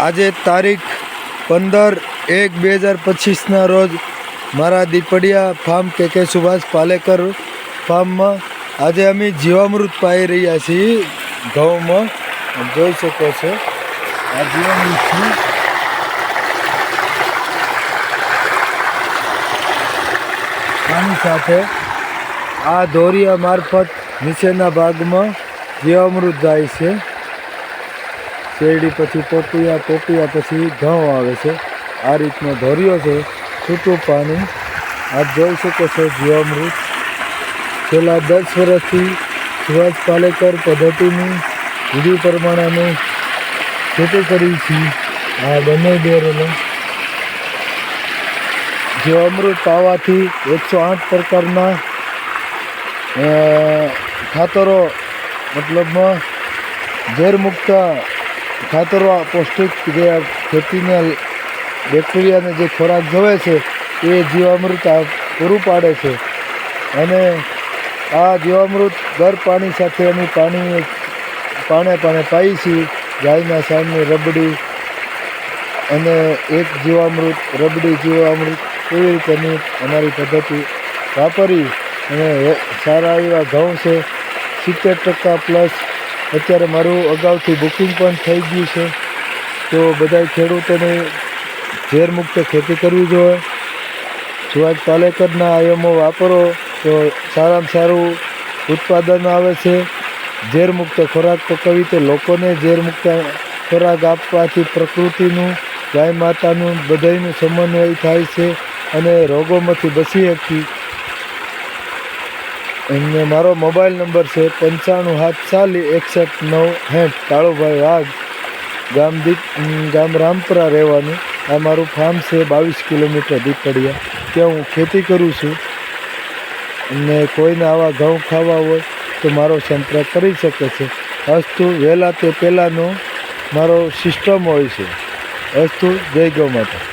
આજે તારીખ 15/1/2025 રોજ મારા દીપડિયા ફાર્મ કે સુભાષ પાલેકર ફાર્મમાં આજે અમે જીવામૃત પાઈ રહ્યા છીએ ઘઉંમાં. જોઈ શકો છો આ જીવામૃત છે. આની સાથે આ ધોરિયા મારફત નીચેના ભાગમાં જીવામૃત જાય છે. શેરડી પછી પોપિયા પછી ઘઉં આવે છે. આ રીતનો ધોરિયો છે, છૂટું પાણી. આપ જોઈ શકો છો જીવામૃત. છેલ્લા 10 વર્ષથી સુભાષ પાલેકર પદ્ધતિની વિધિ પ્રમાણે અમે ખેતી કરી છે. આ બંને બેરલો જીવામૃત પાવાથી 108 પ્રકારના ખાતરો, મતલબમાં ઝેરમુક્ત ખાતરો, પૌષ્ટિક જે ખેતીને બેક્ટેરિયાને જે ખોરાક જોવે છે એ જીવામૃત પૂરું પાડે છે. અને આ જીવામૃત દર પાણી સાથે અમે પાણે પાઈ છીએ. ગાયના સાણની રબડી અને એક જીવામૃત, રબડી જીવામૃત, એવી રીતે અમે અમારી પદ્ધતિ વાપરી અને સારા એવા ઘઉં છે. 70% +. અત્યારે મારું અગાઉથી બુકિંગ પણ થઈ ગયું છે. તો બધા ખેડૂતોને ઝેરમુક્ત ખેતી કરવી જોઈએ. સુભાષ પાલેકરના આયામો વાપરો તો સારામાં સારું ઉત્પાદન આવે છે. ઝેરમુક્ત ખોરાક પકવી તો લોકોને ઝેરમુક્ત ખોરાક આપવાથી પ્રકૃતિનું, ગાય માતાનું બધાયનું સમન્વય થાય છે અને રોગોમાંથી બચી શકીએ. અને મારો મોબાઈલ નંબર છે 9574016960. કાળુભાઈ વાઘ, ગામ રામપુરા રહેવાનું. આ મારું ફાર્મ છે 22 કિલોમીટર દીપડિયા. ત્યાં હું ખેતી કરું છું. અને કોઈને આવા ઘઉં ખાવા હોય તો મારો સંપર્ક કરી શકે છે. અસ્તુ વહેલા તે પહેલાંનો મારો સિસ્ટમ હોય છે. અસ્તુ. જય ગૌ માતા.